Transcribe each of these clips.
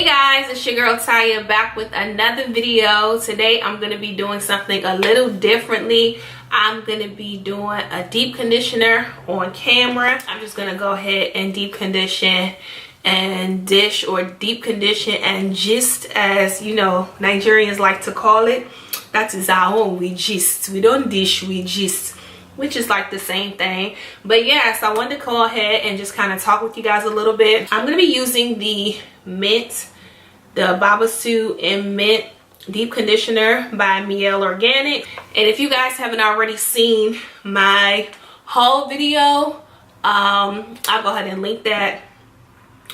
Hey guys, it's your girl Taya back with another video. Today I'm going to be doing something a little differently. I'm going to be doing a deep conditioner on camera. I'm just going to go ahead and deep condition and dish, or deep condition and gist, as you know Nigerians like to call it. That is our own, we gist. We don't dish, we gist, which is like the same thing. But yes, I wanted to go ahead and just kind of talk with you guys a little bit. I'm going to be using the mint, the babassu and mint deep conditioner by Mielle Organic. And if you guys haven't already seen my haul video, I'll go ahead and link that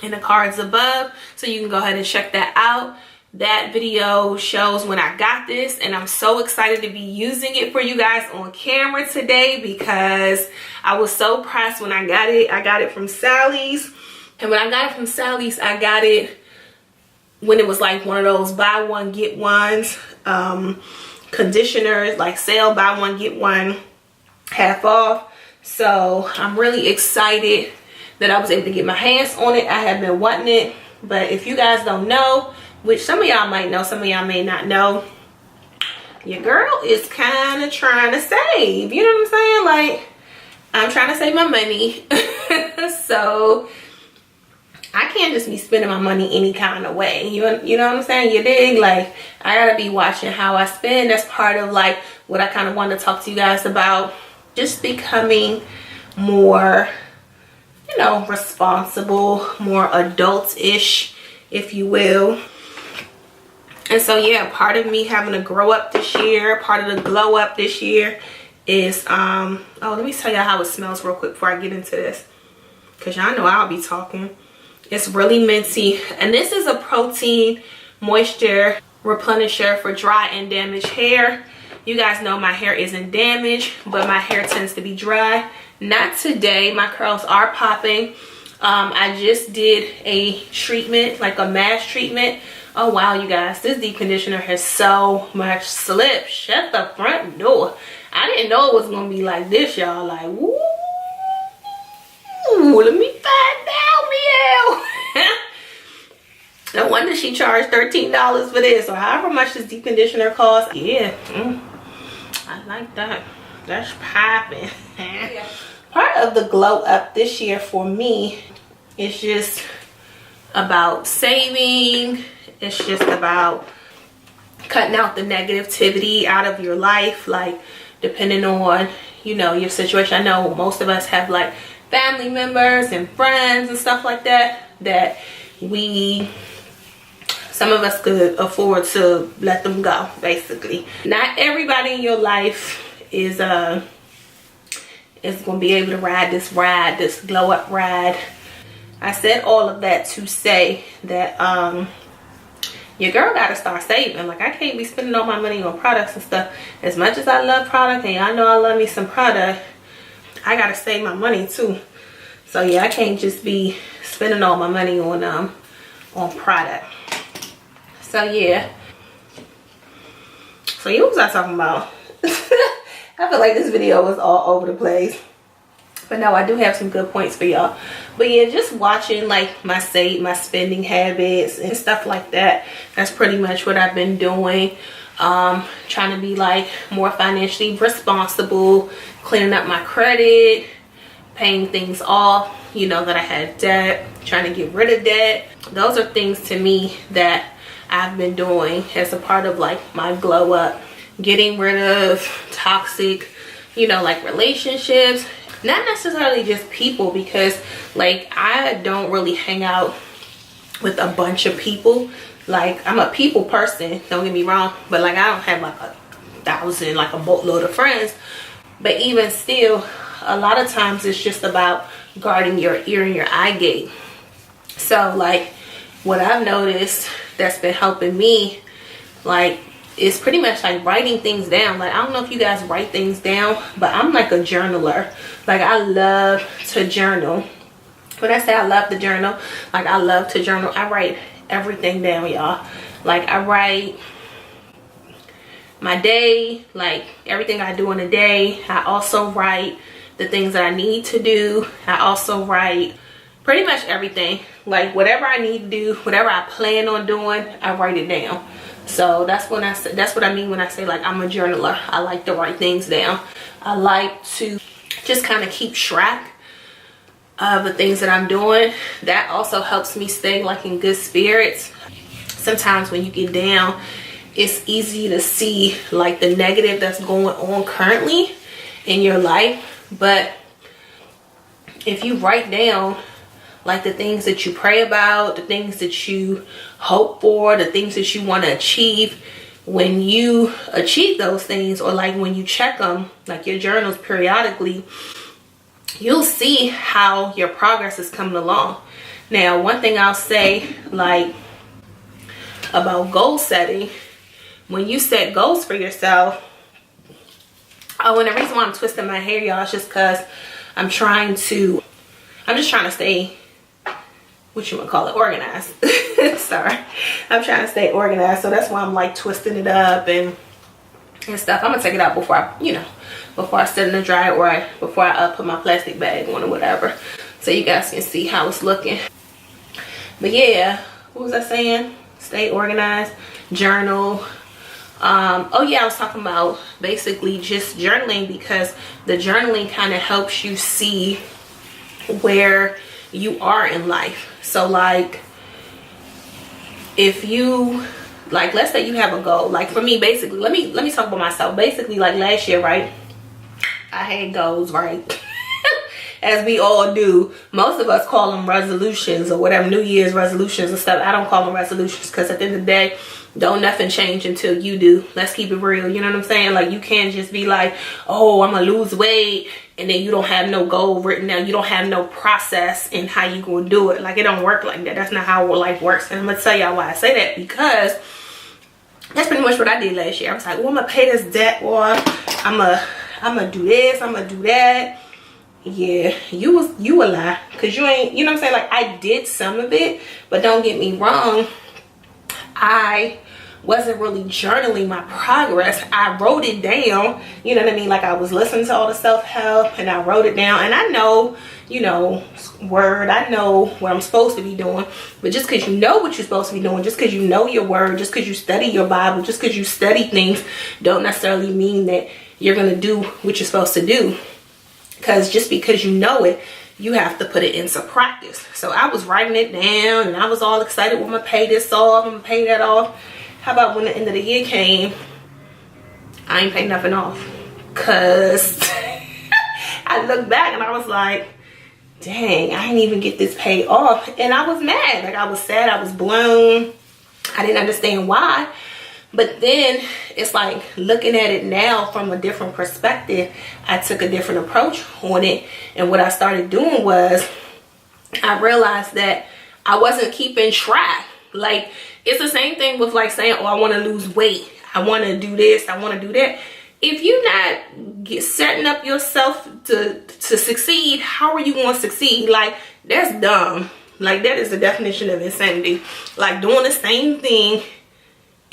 in the cards above, so you can go ahead and check that out. That video shows when I got this, and I'm so excited to be using it for you guys on camera today because I was so pressed when I got it. I got it from Sally's, and when I got it from Sally's, I got it when it was like one of those buy one get ones conditioners, like sale, buy one get one half off. So I'm really excited that I was able to get my hands on it. I have been wanting it, but if you guys don't know, which some of y'all might know, some of y'all may not know, your girl is kind of trying to save, you know what I'm saying? Like, I'm trying to save my money. So I can't just be spending my money any kind of way, you know what I'm saying? You dig? Like, I gotta be watching how I spend. That's part of like what I kind of wanted to talk to you guys about, just becoming more, you know, responsible, more adult-ish, if you will. And so yeah, part of me having to grow up this year, part of the glow up this year is oh, let me tell y'all how it smells real quick before I get into this, because y'all know I'll be talking. It's really minty, and this is a protein moisture replenisher for dry and damaged hair. You guys know my hair isn't damaged, but my hair tends to be dry. Not today, my curls are popping. I just did a treatment, like a mask treatment. Oh wow, you guys, this deep conditioner has so much slip. Shut the front door. I didn't know it was gonna be like this, y'all. Like, woo, let me find out, Mielle. No wonder she charged $13 for this, or however much this deep conditioner costs. Yeah, I like that. That's popping. Yeah. Part of the glow up this year for me is just about saving. It's just about cutting out the negativity out of your life, like depending on, you know, your situation. I know most of us have like family members and friends and stuff like that, that some of us could afford to let them go, basically. Not everybody in your life is gonna be able to ride, this glow up ride. I said all of that to say that your girl gotta start saving. Like, I can't be spending all my money on products and stuff. As much as I love product, and y'all know I love me some product, I gotta save my money too. So yeah, I can't just be spending all my money on product. So yeah. So what was I talking about? I feel like this video was all over the place, but no, I do have some good points for y'all. But yeah, just watching like my spending habits and stuff like that. That's pretty much what I've been doing. Trying to be like more financially responsible, cleaning up my credit, paying things off, you know, that I had debt, trying to get rid of debt. Those are things to me that I've been doing as a part of like my glow up. Getting rid of toxic, you know, like relationships, not necessarily just people, because like I don't really hang out with a bunch of people. Like, I'm a people person, don't get me wrong, but like I don't have like 1,000, like a boatload of friends. But even still, a lot of times it's just about guarding your ear and your eye gate. So like what I've noticed that's been helping me, like, it's pretty much like writing things down. Like, I don't know if you guys write things down, but I'm like a journaler. Like, I love to journal. When I say I love to journal, like I love to journal. I write everything down, y'all. Like, I write my day, like everything I do in a day. I also write the things that I need to do. I also write pretty much everything. Like whatever I need to do, whatever I plan on doing, I write it down. So that's when I say, that's what I mean when I say like I'm a journaler. I like to write things down. I like to just kind of keep track of the things that I'm doing. That also helps me stay like in good spirits. Sometimes when you get down, it's easy to see like the negative that's going on currently in your life. But if you write down like the things that you pray about, the things that you hope for, the things that you want to achieve, when you achieve those things, or like when you check them, like your journals periodically, you'll see how your progress is coming along. Now, one thing I'll say like about goal setting, when you set goals for yourself, oh, and the reason why I'm twisting my hair, y'all, is just because I'm just trying to stay, what you would call it, organized. Sorry, I'm trying to stay organized, so that's why I'm like twisting it up and stuff. I'm gonna take it out before I, you know, before I set it in the dryer, or before I put my plastic bag on or whatever, so you guys can see how it's looking. But yeah, what was I saying? Stay organized, journal. Oh yeah, I was talking about basically just journaling, because the journaling kind of helps you see where you are in life. So like if you, like, let's say you have a goal, like for me, basically, let me talk about myself. Basically, like last year, right, I had goals, right? As we all do. Most of us call them resolutions or whatever, New Year's resolutions and stuff. I don't call them resolutions, because at the end of the day, don't nothing change until you do. Let's keep it real, you know what I'm saying? Like, you can't just be like, oh, I'm gonna lose weight, and then you don't have no goal written down. You don't have no process in how you gonna do it. Like, it don't work like that. That's not how life works. And I'm gonna tell y'all why I say that, because that's pretty much what I did last year. I was like, well, I'm gonna pay this debt, or I'm gonna do this, I'm gonna do that. Yeah, you a lie, because you ain't, you know what I'm saying? Like, I did some of it, but don't get me wrong, I wasn't really journaling my progress. I wrote it down, you know what I mean? Like, I was listening to all the self-help and I wrote it down, and I know, you know, word, I know what I'm supposed to be doing. But just because you know what you're supposed to be doing, just because you know your word, just because you study your Bible, just because you study things, don't necessarily mean that you're gonna do what you're supposed to do. Because just because you know it, you have to put it into practice. So I was writing it down, and I was all excited, well, I'm gonna pay this off, I'm gonna pay that off. How about when the end of the year came, I ain't paid nothing off? Because I looked back and I was like, dang, I didn't even get this paid off. And I was mad. Like, I was sad, I was blown. I didn't understand why. But then it's like, looking at it now from a different perspective, I took a different approach on it. And what I started doing was, I realized that I wasn't keeping track. Like, it's the same thing with like saying, oh, I want to lose weight, I want to do this, I want to do that. If you're not setting up yourself to succeed, how are you going to succeed? Like, that's dumb. Like, that is the definition of insanity. Like, doing the same thing,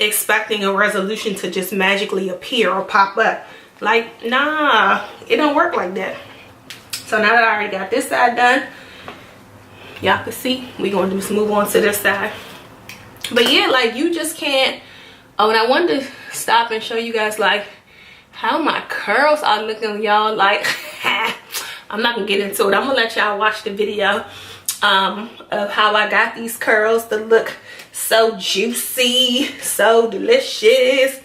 expecting a resolution to just magically appear or pop up. Like, nah, it don't work like that. So now that I already got this side done, y'all can see, we're going to just move on to this side. But yeah, like, you just can't. Oh, and I wanted to stop and show you guys like how my curls are looking, y'all. Like, I'm not gonna get into it. I'm gonna let y'all watch the video of how I got these curls to look so juicy, so delicious.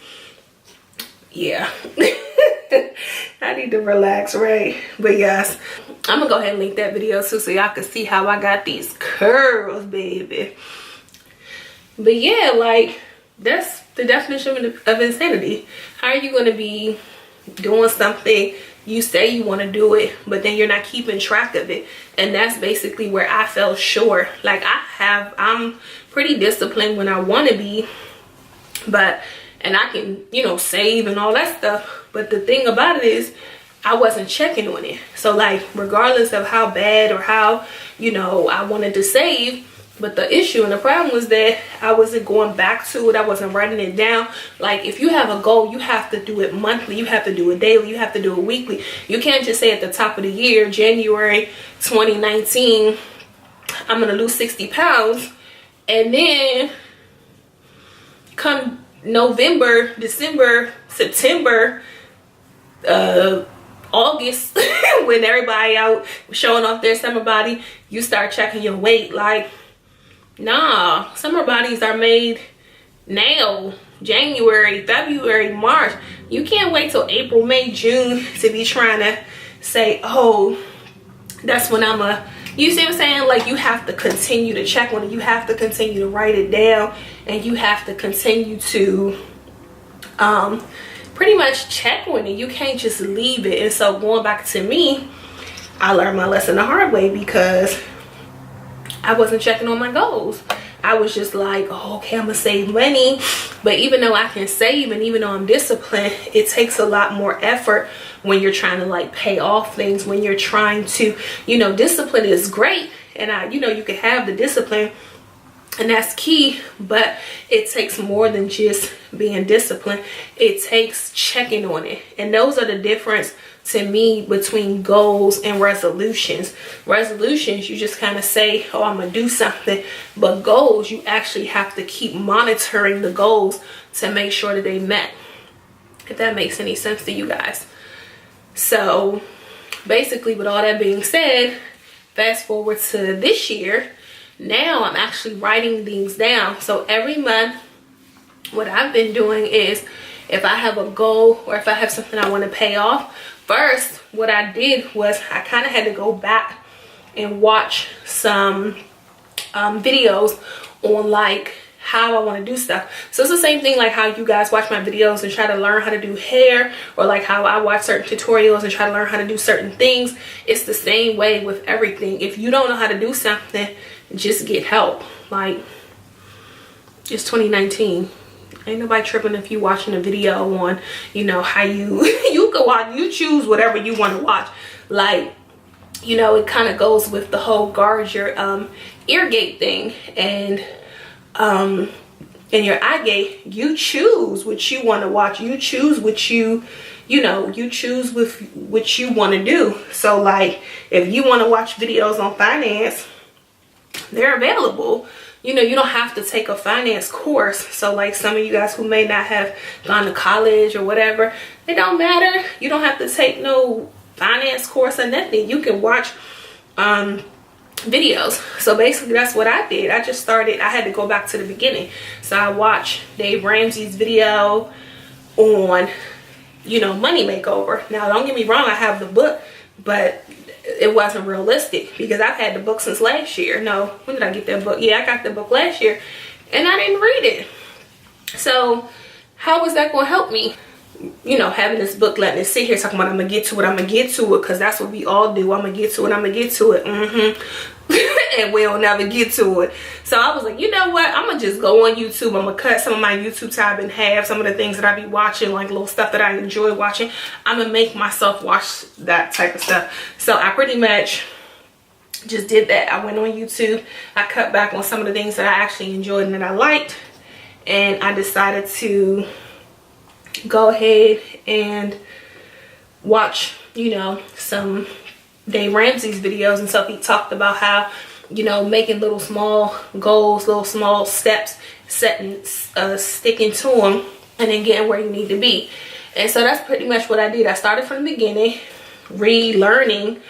Yeah. I need to relax, right? But yes, I'm gonna go ahead and link that video too, so y'all can see how I got these curls, baby. But yeah, like, that's the definition of insanity. How are you going to be doing something, you say you want to do it, but then you're not keeping track of it? And that's basically where I fell short. Like, I'm pretty disciplined when I want to be, and I can, you know, save and all that stuff. But the thing about it is, I wasn't checking on it. So like, regardless of how bad or how, you know, I wanted to save, but the issue and the problem was that I wasn't going back to it. I wasn't writing it down. Like, if you have a goal, you have to do it monthly. You have to do it daily. You have to do it weekly. You can't just say at the top of the year, January 2019, I'm gonna lose 60 pounds. And then come November, December, September, August, when everybody out showing off their summer body, you start checking your weight. Like, nah, summer bodies are made now. January, February, March. You can't wait till April, May, June to be trying to say, oh, that's when I'm a, you see what I'm saying? Like, you have to continue to check on it. You have to continue to write it down, and you have to continue to pretty much check on it. You can't just leave it. And so going back to me, I learned my lesson the hard way because I wasn't checking on my goals. I was just like, oh, okay, I'm gonna save money. But even though I can save, and even though I'm disciplined, it takes a lot more effort when you're trying to like pay off things, when you're trying to, you know, discipline is great. And you know, you can have the discipline, and that's key, but it takes more than just being disciplined. It takes checking on it. And those are the difference to me between goals and resolutions. Resolutions, you just kind of say, oh, I'm gonna do something. But goals, you actually have to keep monitoring the goals to make sure that they met. If that makes any sense to you guys. So basically, with all that being said, fast forward to this year. Now I'm actually writing things down. So every month, what I've been doing is, if I have a goal or if I have something I want to pay off, first what I did was I kind of had to go back and watch some videos on like how I want to do stuff. So it's the same thing like how you guys watch my videos and try to learn how to do hair, or like how I watch certain tutorials and try to learn how to do certain things. It's the same way with everything. If you don't know how to do something, just get help. Like, it's 2019. Ain't nobody tripping if you watching a video on, you know, how you you go out, you choose whatever you want to watch. Like, you know, it kind of goes with the whole guard your ear gate thing, and in your eye gate, you choose what you want to watch. You choose what you know, you choose with what you want to do. So like, if you want to watch videos on finance, they're available. You know, you don't have to take a finance course. So like some of you guys who may not have gone to college or whatever, it don't matter. You don't have to take no finance course or nothing. You can watch videos. So basically that's what I did. I just started, I had to go back to the beginning. So I watched Dave Ramsey's video on, you know, money makeover. Now don't get me wrong, I have the book, but it wasn't realistic because I've had the book since last year. No, when did I get that book? Yeah, I got the book last year and I didn't read it. So how was that going to help me? You know, having this book, letting it sit here talking about I'm gonna get to it, I'm gonna get to it, because that's what we all do. I'm gonna get to it, I'm gonna get to it. And we'll never get to it. So I was like, you know what, I'm gonna just go on YouTube. I'm gonna cut some of my YouTube time in half. Some of the things that I be watching, like little stuff that I enjoy watching, I'm gonna make myself watch that type of stuff. So I pretty much just did that. I went on YouTube, I cut back on some of the things that I actually enjoyed and that I liked, and I decided to go ahead and watch, you know, some Dave Ramsey's videos and stuff. He talked about how, you know, making little small goals, little small steps, setting, sticking to them, and then getting where you need to be. And so that's pretty much what I did. I started from the beginning, relearning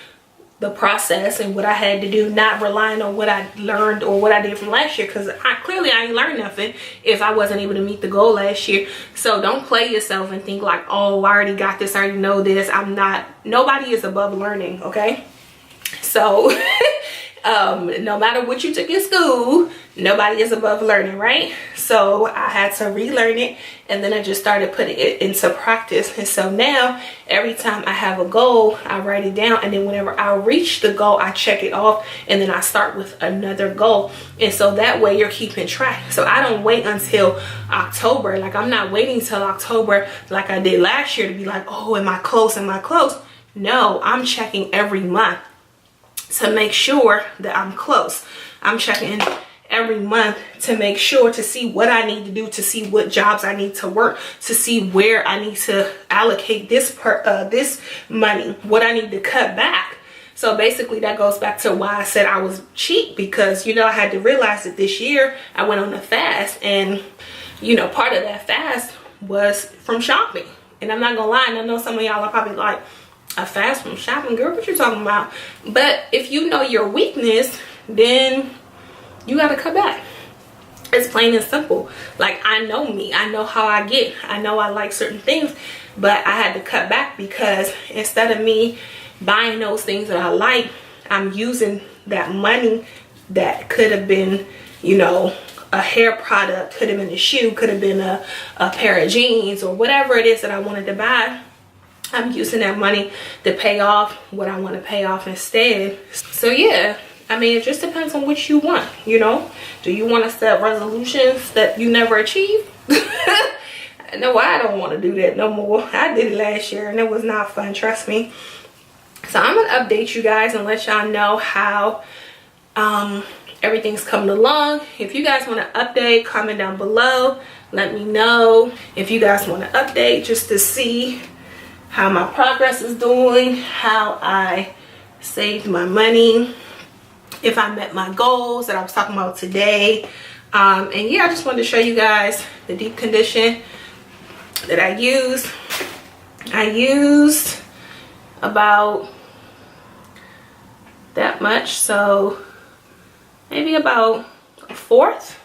the process and what I had to do, not relying on what I learned or what I did from last year, because clearly I ain't learned nothing if I wasn't able to meet the goal last year. So don't play yourself and think like, oh, I already got this, I already know this. I'm not. Nobody is above learning, okay? So no matter what you took in school, nobody is above learning, right? So I had to relearn it, and then I just started putting it into practice. And so now every time I have a goal, I write it down, and then whenever I reach the goal, I check it off, and then I start with another goal. And so that way you're keeping track. So I don't wait until October. Like, I'm not waiting till October like I did last year to be like, oh, am I close, am I close? No, I'm checking every month to make sure that I'm close. I'm checking every month to make sure, to see what I need to do, to see what jobs I need to work, to see where I need to allocate this money, what I need to cut back. So basically that goes back to why I said I was cheap, because you know, I had to realize that this year I went on a fast, and you know, part of that fast was from shopping. And I'm not gonna lie, and I know some of y'all are probably like, a fast from shopping, girl, what you talking about? But if you know your weakness, then you gotta cut back. It's plain and simple. Like, I know me, I know how I get, I know I like certain things, but I had to cut back because instead of me buying those things that I like, I'm using that money that could have been, you know, a hair product, could have been a shoe, could have been a pair of jeans, or whatever it is that I wanted to buy. I'm using that money to pay off what I want to pay off instead. So yeah, I mean, it just depends on what you want, you know. Do you want to set resolutions that you never achieve? No, I don't want to do that no more. I did it last year and it was not fun, trust me. So I'm gonna update you guys and let y'all know how everything's coming along. If you guys want to update, comment down below, let me know. If you guys want to update just to see how my progress is doing, how I saved my money, if I met my goals that I was talking about today. And yeah, I just wanted to show you guys the deep condition that I used. I used about that much, so maybe about a fourth.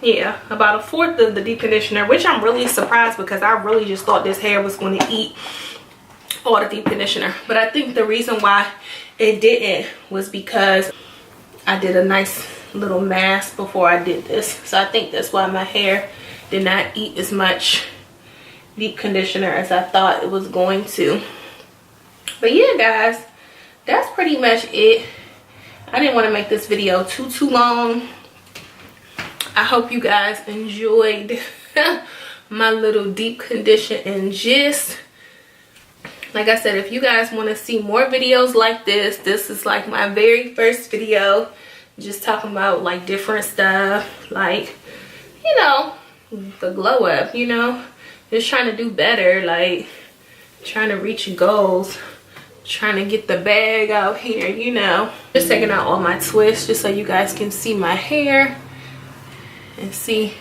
Yeah, about a fourth of the deep conditioner, which I'm really surprised because I really just thought this hair was going to eat all the deep conditioner. But I think the reason why it didn't was because I did a nice little mask before I did this. So I think that's why my hair did not eat as much deep conditioner as I thought it was going to. But yeah, guys, that's pretty much it. I didn't want to make this video too long. I hope you guys enjoyed my little deep condition and gist. Like I said, if you guys want to see more videos like this, this is like my very first video, just talking about like different stuff, like, you know, the glow up, you know, just trying to do better, like trying to reach goals, trying to get the bag out here, you know. Just taking out all my twists just so you guys can see my hair and see.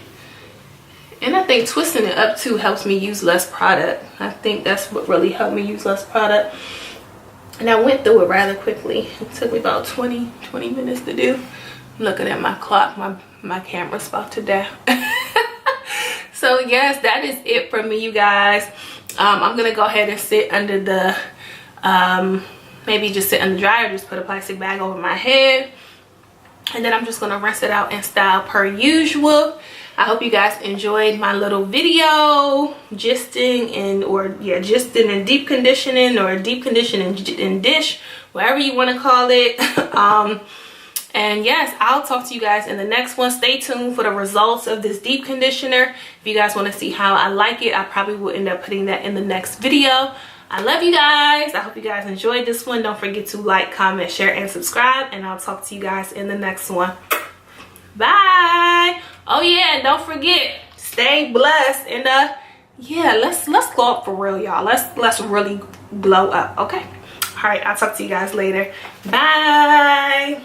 And I think twisting it up too helps me use less product. I think that's what really helped me use less product. And I went through it rather quickly. It took me about 20 minutes to do. I'm looking at my clock, my camera's about to die. So yes, that is it for me, you guys. I'm gonna go ahead and sit under the maybe just sit in the dryer, just put a plastic bag over my head, and then I'm just gonna rinse it out in style per usual. I hope you guys enjoyed my little video gisting gisting and deep conditioning, or deep conditioning and dish, whatever you want to call it. And yes, I'll talk to you guys in the next one. Stay tuned for the results of this deep conditioner. If you guys want to see how I like it, I probably will end up putting that in the next video. I love you guys. I hope you guys enjoyed this one. Don't forget to like, comment, share, and subscribe, and I'll talk to you guys in the next one. Bye. Oh yeah, and don't forget, stay blessed, and yeah, let's glow up for real, y'all. Let's really glow up, okay? All right, I'll talk to you guys later. Bye.